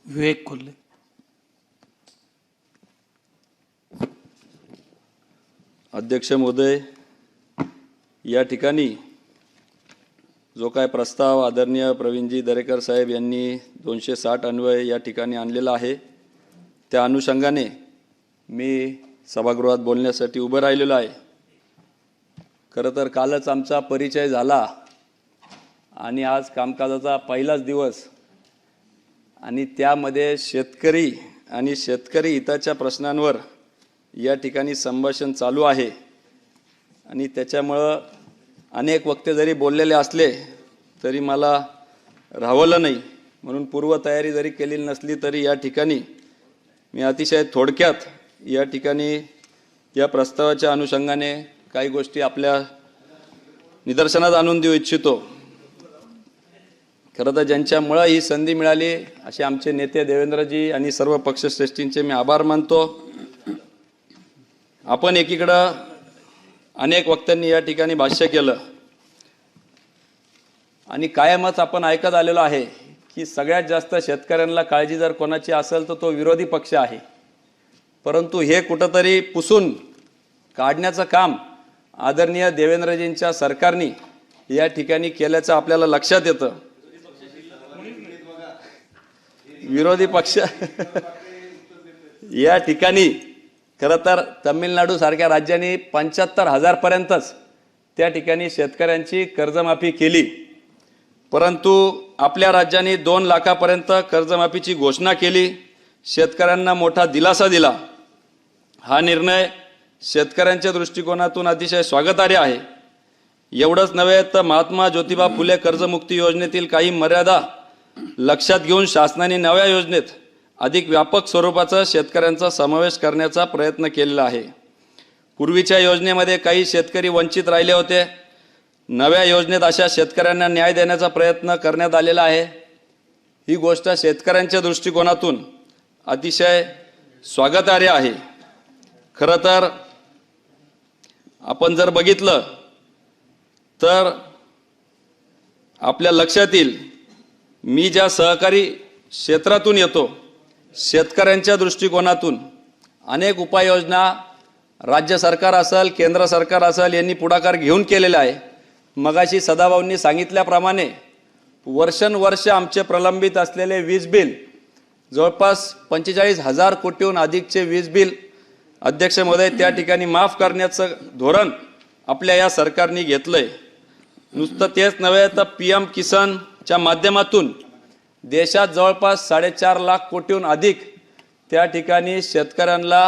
विवेक कोल्हे. अध्यक्ष महोदय, या ठिकाणी जो काय प्रस्ताव आदरणीय प्रवीणजी दरेकर साहेब यांनी 260 अन्वय या ठिकाणी आणलेला आहे, त्या अनुषंगाने मी सभागृहात बोलण्यासाठी उभं राहिलेलो आहे. खरं तर कालच आमचा परिचय झाला आणि आज कामकाजाचा पहिलाच दिवस आणि त्यामध्ये शेतकरी आणि शेतकरी हिताच्या प्रश्नांवर या ठिकाणी संभाषण चालू आहे आणि त्याच्यामुळं अनेक वक्ते जरी बोललेले असले तरी मला राहवलं नाही, म्हणून पूर्वतयारी जरी केलेली नसली तरी या ठिकाणी मी अतिशय थोडक्यात या ठिकाणी या प्रस्तावाच्या अनुषंगाने काही गोष्टी आपल्या निदर्शनात आणून देऊ इच्छितो. खरं तर ज्यांच्यामुळं ही संधी मिळाली असे आमचे नेते देवेंद्रजी आणि सर्व पक्षश्रेष्ठींचे मी आभार मानतो. आपण एकीकडं अनेक वक्त्यांनी या ठिकाणी भाष्य केलं आणि कायमच आपण ऐकत आलेलो आहे की सगळ्यात जास्त शेतकऱ्यांना काळजी जर कोणाची असेल तर तो विरोधी पक्ष आहे. परंतु हे कुठंतरी पुसून काढण्याचं काम आदरणीय देवेंद्रजींच्या सरकारने या ठिकाणी केल्याचं आपल्याला लक्षात येतं. विरोधी पक्ष या ठिकाणी खरं तर तमिळनाडू सारख्या राज्यांनी 75,000 पर्यंतच त्या ठिकाणी शेतकऱ्यांची कर्जमाफी केली, परंतु आपल्या राज्याने 2 लाखापर्यंत कर्जमाफीची घोषणा केली, शेतकऱ्यांना मोठा दिलासा दिला. हा निर्णय शेतकऱ्यांच्या दृष्टिकोनातून अतिशय स्वागतार्ह आहे. एवढंच नव्हे तर महात्मा ज्योतिबा फुले कर्जमुक्ती योजनेतील काही मर्यादा लक्षात घेऊन शासनाने नव्या योजनेत अधिक व्यापक स्वरूपाचा शेतकऱ्यांचा समावेश करण्याचा प्रयत्न केलेला आहे. पूर्वीच्या योजनेमध्ये काही शेतकरी वंचित राहिले होते. नव्या योजनेत अशा शेतकऱ्यांना न्याय देण्याचा प्रयत्न करण्यात आलेला आहे. ही गोष्ट शेतकऱ्यांच्या दृष्टिकोनातून अतिशय स्वागतार्ह आहे. खरं तर आपण जर बघितलं तर आपल्या लक्षात येईल, मी ज्या सहकारी क्षेत्रातून येतो, शेतकऱ्यांच्या दृष्टिकोनातून अनेक उपाययोजना राज्य सरकार असेल, केंद्र सरकार असेल यांनी पुढाकार घेऊन केलेला आहे. मगाशी सदाभाऊंनी सांगितल्याप्रमाणे वर्षानुवर्ष आमचे प्रलंबित असलेले वीज बिल जवळपास 45,000 कोटीहून अधिकचे वीज बिल अध्यक्ष महोदय त्या ठिकाणी माफ करण्याचं धोरण आपल्या या सरकारने घेतलंय. नुसतं तेच नव्हे तर PM किसानच्या माध्यमातून देशात जवळपास 4.5 लाख कोटीहून अधिक त्या ठिकाणी शेतकऱ्यांना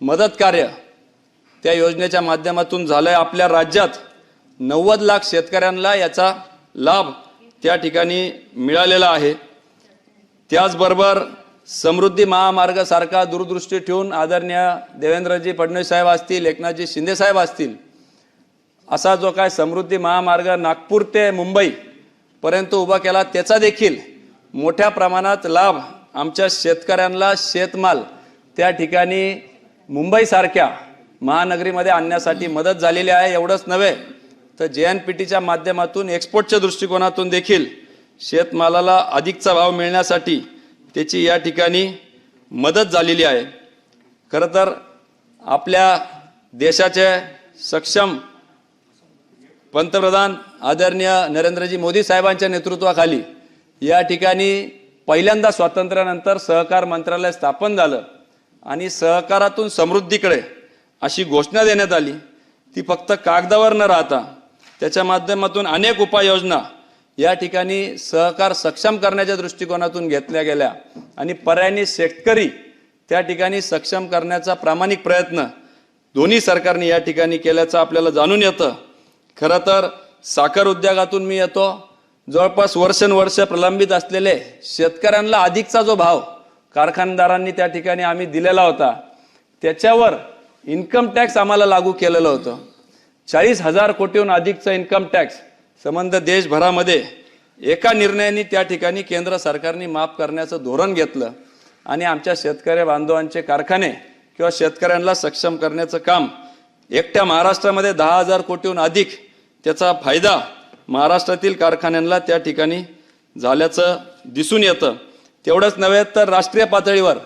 मदत कार्य त्या योजनेच्या माध्यमातून झालंय. आपल्या राज्यात 90 लाख शेतकऱ्यांना याचा लाभ त्या ठिकाणी मिळालेला आहे. त्याचबरोबर समृद्धी महामार्ग सारखा दूरदृष्टी ठेवून आदरणीय देवेंद्रजी फडणवीस साहेब असतील, एकनाथजी शिंदे साहेब असतील, असा जो काय समृद्धी महामार्ग नागपूर ते मुंबई पर्यंत उभा केला, त्याचा देखील मोठ्या प्रमाणात लाभ आमच्या शेतकऱ्यांना शेतमाल त्या ठिकाणी मुंबईसारख्या महानगरीमध्ये आणण्यासाठी मदत झालेली आहे. एवढंच नव्हे तर JNPTच्या माध्यमातून एक्सपोर्टच्या दृष्टिकोनातून देखील शेतमालाला अधिकचा भाव मिळण्यासाठी त्याची या ठिकाणी मदत झालेली आहे. खरं तर आपल्या देशाचे सक्षम पंतप्रधान आदरणीय नरेंद्रजी मोदी साहेबांच्या नेतृत्वाखाली या ठिकाणी पहिल्यांदा स्वातंत्र्यानंतर सहकार मंत्रालय स्थापन झालं आणि सहकारातून समृद्धीकडे अशी घोषणा देण्यात आली. ती फक्त कागदावर न राहता त्याच्या माध्यमातून अनेक उपाययोजना या ठिकाणी सहकार सक्षम करण्याच्या दृष्टिकोनातून घेतल्या गेल्या आणि पर्यायी शेतकरी त्या ठिकाणी सक्षम करण्याचा प्रामाणिक प्रयत्न दोन्ही सरकारने या ठिकाणी केल्याचं आपल्याला जाणून येतं. खरं तर साखर उद्योगातून मी येतो. जवळपास वर्षानुवर्ष प्रलंबित असलेले शेतकऱ्यांना अधिकचा जो भाव कारखानदारांनी त्या ठिकाणी आम्ही दिलेला होता, त्याच्यावर इन्कम टॅक्स आम्हाला लागू केलेलं होतं. 40,000 कोटीहून अधिकचा इन्कम टॅक्स संबंध देशभरामध्ये एका निर्णयाने त्या ठिकाणी केंद्र सरकारने माफ करण्याचं धोरण घेतलं आणि आमच्या शेतकरी बांधवांचे कारखाने किंवा शेतकऱ्यांना सक्षम करण्याचं काम एकट्या महाराष्ट्रामध्ये 10,000 कोटीहून अधिक त्याचा फायदा महाराष्ट्रातील कारखान्यांना त्या ठिकाणी झाल्याचं दिसून येतं. तेवढंच नव्हे तर राष्ट्रीय पातळीवर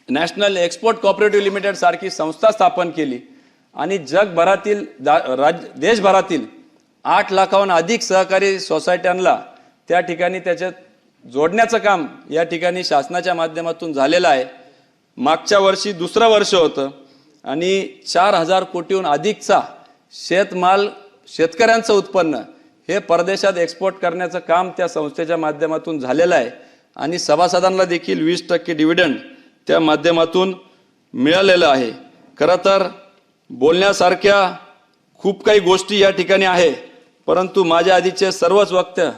नॅशनल एक्सपोर्ट कोऑपरेटिव्ह लिमिटेड सारखी संस्था स्थापन केली आणि जगभरातील देशभरातील 8 लाखाहून अधिक सहकारी सोसायट्यांना त्या ठिकाणी त्याच्यात जोडण्याचं काम या ठिकाणी शासनाच्या माध्यमातून झालेलं आहे. मागच्या वर्षी दुसरं वर्ष होतं आणि 4,000 कोटीहून अधिकचा शेतमाल शेतकऱ्यांचं उत्पन्न हे परदेशात एक्सपोर्ट करण्याचं काम त्या संस्थेच्या माध्यमातून झालेलं आहे आणि सभासदांना देखील 20% डिव्हिडंड त्या माध्यमातून मिळालेलं आहे. खरं तर बोलण्यासारख्या खूप काही गोष्टी या ठिकाणी आहे, परंतु माझ्या आधीचे सर्वच वक्ते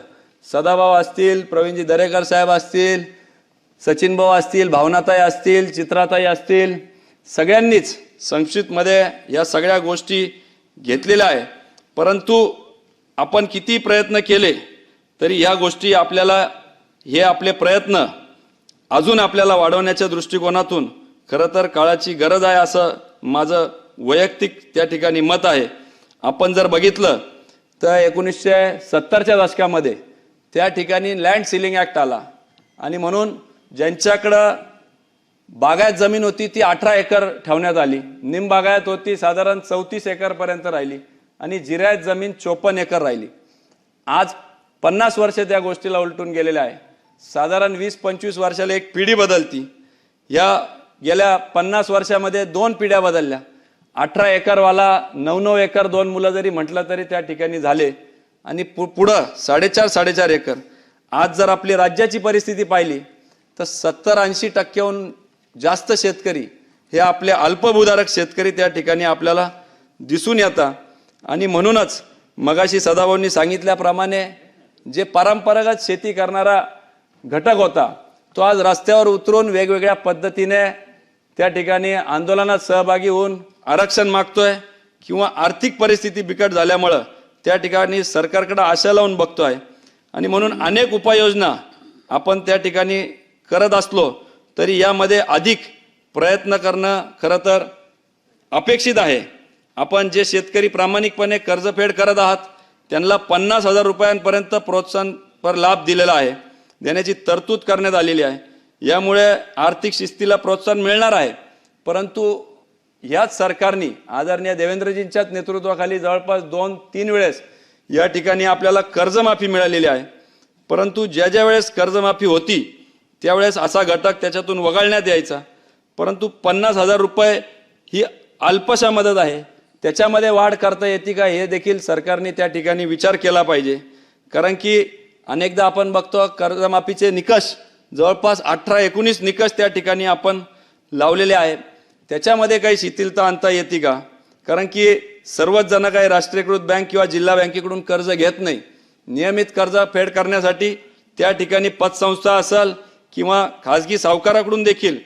सदाभाऊ असतील, प्रवीणजी दरेकर साहेब असतील, सचिन भाऊ असतील, भावनाताई असतील, चित्राताई असतील, सगळ्यांनीच संक्षिप्तमध्ये या सगळ्या गोष्टी घेतलेल्या आहे. परंतु आपण किती प्रयत्न केले तरी ह्या गोष्टी हे आपले प्रयत्न अजून आपल्याला वाढवण्याच्या दृष्टिकोनातून खरं तर काळाची गरज आहे असं माझं वैयक्तिक त्या ठिकाणी मत आहे. आपण जर बघितलं तर 1970च्या दशकामध्ये त्या ठिकाणी लँड सीलिंग ॲक्ट आला आणि म्हणून ज्यांच्याकडं बागायत जमीन होती ती 18 एकर ठेवण्यात आली, निमबागायत होती साधारण 34 एकरपर्यंत राहिली आणि जिरायत जमीन 54 एकर राहिली. आज 50 वर्ष त्या गोष्टीला उलटून गेलेल्या आहे. साधारण 20-25 वर्षाला एक पिढी बदलती. या गेल्या 50 वर्षामध्ये 2 पिढ्या बदलल्या. 18 एकरवाला 9-9 एकर 2 मुलं जरी म्हटलं तरी त्या ठिकाणी झाले आणि पुढं 4.5 एकर. आज जर आपली राज्याची परिस्थिती पाहिली तर 70-80% जास्त शेतकरी हे आपले अल्पभूधारक शेतकरी त्या ठिकाणी आपल्याला दिसून येतात. आणि म्हणूनच मगाशी सदाभाऊंनी सांगितल्याप्रमाणे जे परंपरागत शेती करणारा घटक होता तो आज रस्त्यावर उतरून वेगवेगळ्या पद्धतीने त्या ठिकाणी आंदोलनात सहभागी होऊन आरक्षण मागतोय किंवा आर्थिक परिस्थिती बिकट झाल्यामुळं त्या ठिकाणी सरकारकडे आशा लावून बघतोय. आणि म्हणून अनेक उपाययोजना आपण त्या ठिकाणी करत असलो तरी यामध्ये अधिक प्रयत्न करणं खरं तर अपेक्षित आहे. आपण जे शेतकरी प्रामाणिकपणे कर्जफेड करत आहात त्यांना 50,000 रुपयांपर्यंत प्रोत्साहनपर लाभ दिलेला आहे, देण्याची तरतूद करण्यात आलेली आहे. यामुळे आर्थिक शिस्तीला प्रोत्साहन मिळणार आहे. परंतु याच सरकारने आदरणीय देवेंद्रजींच्याच नेतृत्वाखाली जवळपास 2-3 वेळेस या ठिकाणी आपल्याला कर्जमाफी मिळालेली आहे. परंतु ज्या वेळेस कर्जमाफी होती त्यावेळेस असा घटक त्याच्यातून वगळण्यात यायचा. परंतु 50,000 रुपये ही अल्पशा मदत आहे, त्याच्यामध्ये वाढ करता येते का हे देखील सरकारने त्या ठिकाणी विचार केला पाहिजे. कारण की अनेकदा आपण बघतो कर्जमाफीचे निकष जवळपास 18-19 निकष त्या ठिकाणी आपण लावलेले आहेत. त्याच्यामध्ये काही शिथिलता आणता येते का? कारण की सर्वच जण काही राष्ट्रीयकृत बँक किंवा जिल्हा बँकेकडून कर्ज घेत नाही. नियमित कर्ज फेड करण्यासाठी त्या ठिकाणी पतसंस्था असेल किंवा खाजगी सावकाराकडून देखील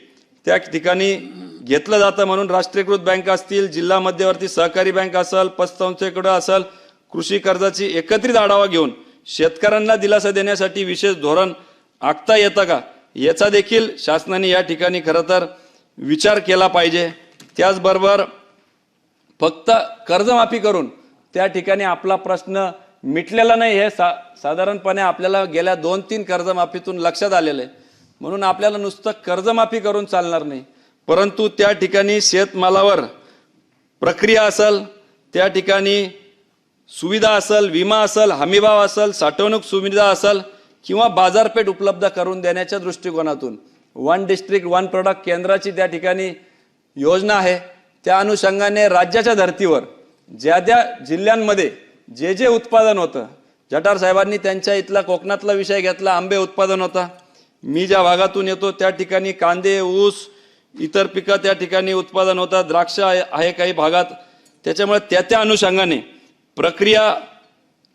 त्या ठिकाणी घेतलं जातं. म्हणून राष्ट्रीयकृत बँक असतील, जिल्हा मध्यवर्ती सहकारी बँक असेल, पतसंस्थेकडे असेल, कृषी कर्जाची एकत्रित आढावा घेऊन शेतकऱ्यांना दिलासा देण्यासाठी विशेष धोरण आखता येतं का याचा देखील शासनाने या ठिकाणी खरं तर विचार केला पाहिजे. त्याचबरोबर फक्त कर्जमाफी करून त्या ठिकाणी आपला प्रश्न मिटलेला नाही हे साधारणपणे आपल्याला गेल्या 2-3 कर्जमाफीतून लक्षात आलेलं आहे. म्हणून आपल्याला नुसतं कर्जमाफी करून चालणार नाही, परंतु त्या ठिकाणी शेतमालावर प्रक्रिया असेल, त्या ठिकाणी सुविधा असेल, विमा असेल, हमीभाव असेल, साठवणूक सुविधा असेल किंवा बाजारपेठ उपलब्ध करून देण्याच्या दृष्टिकोनातून 1 डिस्ट्रिक्ट 1 प्रोडक्ट केंद्राची त्या ठिकाणी योजना आहे. त्या अनुषंगाने राज्याच्या धर्तीवर ज्या जिल्ह्यांमध्ये जे उत्पादन होतं, जठार साहेबांनी त्यांच्या इथला कोकणातला विषय घेतला, आंबे उत्पादन होता. मी ज्या भागातून येतो त्या ठिकाणी कांदे, ऊस, इतर पिकं त्या ठिकाणी उत्पादन होतात, द्राक्ष आहे काही भागात. त्याच्यामुळे त्या अनुषंगाने प्रक्रिया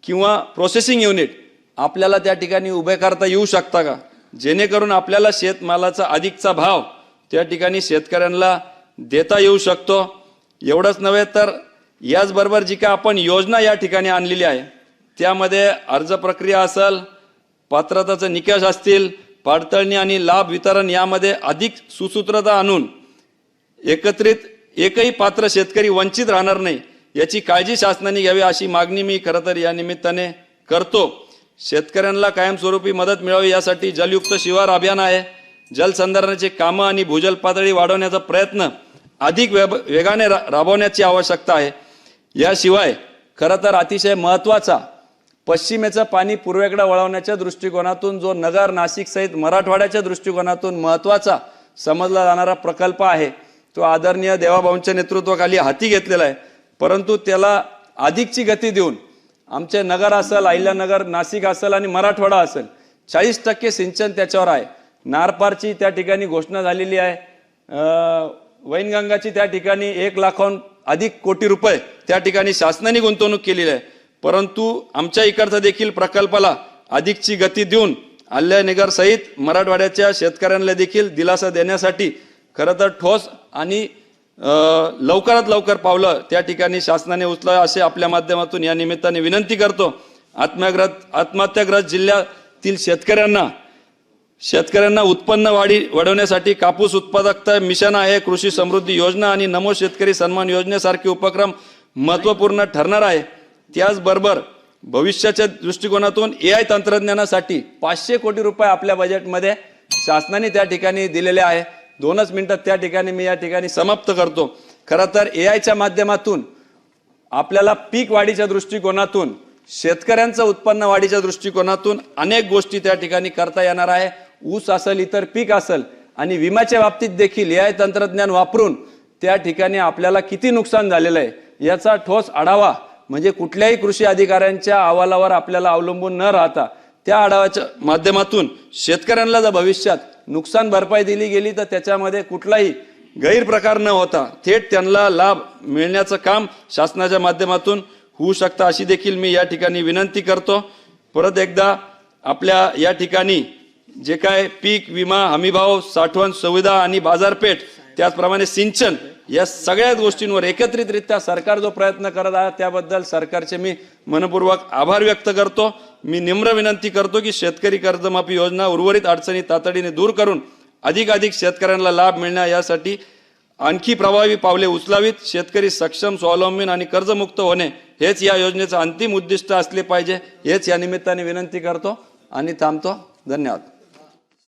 किंवा प्रोसेसिंग युनिट आपल्याला त्या ठिकाणी उभे करता येऊ शकता का, जेणेकरून आपल्याला शेतमालाचा अधिकचा भाव त्या ठिकाणी शेतकऱ्यांना देता येऊ शकतो. एवढंच नव्हे तर याचबरोबर जी काय आपण योजना या ठिकाणी आणलेली आहे त्यामध्ये अर्ज प्रक्रिया असेल, पात्रताचे निकष असतील, पडताळणी आणि लाभ वितरण यामध्ये अधिक सुसूत्रता आणून एकत्रित एकही पात्र शेतकरी वंचित राहणार नाही याची काळजी शासनाने घ्यावी अशी मागणी मी खरं तर या निमित्ताने करतो. शेतकऱ्यांना कायमस्वरूपी मदत मिळावी यासाठी जलयुक्त शिवार अभियान आहे. जलसंधारणाची कामं आणि भूजल पातळी वाढवण्याचा प्रयत्न अधिक वेगाने राबवण्याची आवश्यकता आहे. याशिवाय खरं तर अतिशय महत्त्वाचा पश्चिमेचं पाणी पूर्वेकडे वळवण्याच्या दृष्टिकोनातून जो नगर, नाशिक सहित मराठवाड्याच्या दृष्टिकोनातून महत्त्वाचा समजला जाणारा प्रकल्प आहे तो आदरणीय देवाभाऊंच्या नेतृत्वाखाली हाती घेतलेला आहे. परंतु त्याला अधिकची गती देऊन आमचे नगर असेल, अहिल्यानगर, नाशिक असेल आणि मराठवाडा असेल 40% सिंचन त्याच्यावर आहे. नारपारची त्या ठिकाणी घोषणा झालेली आहे. वैनगंगाची त्या ठिकाणी 1 लाखाहून अधिक कोटी रुपये त्या ठिकाणी शासनाने गुंतवणूक केलेली आहे. परंतु आमच्या इकडचा देखील प्रकल्पाला अधिकची गती देऊन अहिल्यानगर सहित मराठवाड्याच्या शेतकऱ्यांना देखील दिलासा देण्यासाठी खरं तर ठोस आणि लवकरात लवकर पावलं त्या ठिकाणी शासनाने उचलावं असे आपल्या माध्यमातून या निमित्ताने विनंती करतो. आत्महत्याग्रस्त जिल्ह्यातील शेतकऱ्यांना उत्पन्न वाढवण्यासाठी कापूस उत्पादकता मिशन आहे, कृषी समृद्धी योजना आणि नमो शेतकरी सन्मान योजनेसारखे उपक्रम महत्त्वपूर्ण ठरणार आहे. त्याचबरोबर भविष्याच्या दृष्टिकोनातून AI तंत्रज्ञानासाठी 500 कोटी रुपये आपल्या बजेटमध्ये शासनाने त्या ठिकाणी दिलेले आहे. 2च मिनिटात त्या ठिकाणी मी या ठिकाणी समाप्त करतो. खरं तर AIच्या माध्यमातून आपल्याला पीक वाढीच्या दृष्टिकोनातून, शेतकऱ्यांचं उत्पन्न वाढीच्या दृष्टिकोनातून अनेक गोष्टी त्या ठिकाणी करता येणार आहे. ऊस असेल, इतर पीक असेल आणि विम्याच्या बाबतीत देखील AI तंत्रज्ञान वापरून त्या ठिकाणी आपल्याला किती नुकसान झालेलं आहे याचा ठोस आढावा म्हणजे कुठल्याही कृषी अधिकाऱ्यांच्या अहवालावर आपल्याला अवलंबून न राहता त्या आढाव्याच्या माध्यमातून शेतकऱ्यांना जर भविष्यात नुकसान भरपाई दिली गेली तर त्याच्यामध्ये कुठलाही गैरप्रकार न होता थेट त्यांना लाभ मिळण्याचं काम शासनाच्या माध्यमातून होऊ शकतं अशी देखील मी या ठिकाणी विनंती करतो. परत एकदा आपल्या या ठिकाणी जे काय पीक विमा, हमीभाव, साठवण सुविधा आणि बाजारपेठ त्याचप्रमाणे सिंचन या सगळ्या गोष्टींवर एकत्रितरित्या सरकार जो प्रयत्न करत आहे त्याबद्दल सरकारचे मी मनपूर्वक आभार व्यक्त करतो. मी निम्र विनंती करतो की शेतकरी कर्जमाफी योजना उर्वरित अडचणी तातडीने दूर करून अधिकाधिक शेतकऱ्यांना लाभ मिळण्या यासाठी आणखी प्रभावी पावले उचलावीत. शेतकरी सक्षम, स्वावलंबी आणि कर्जमुक्त होणे हेच या योजनेचं अंतिम उद्दिष्ट असले पाहिजे हेच या निमित्ताने विनंती करतो आणि थांबतो. धन्यवाद.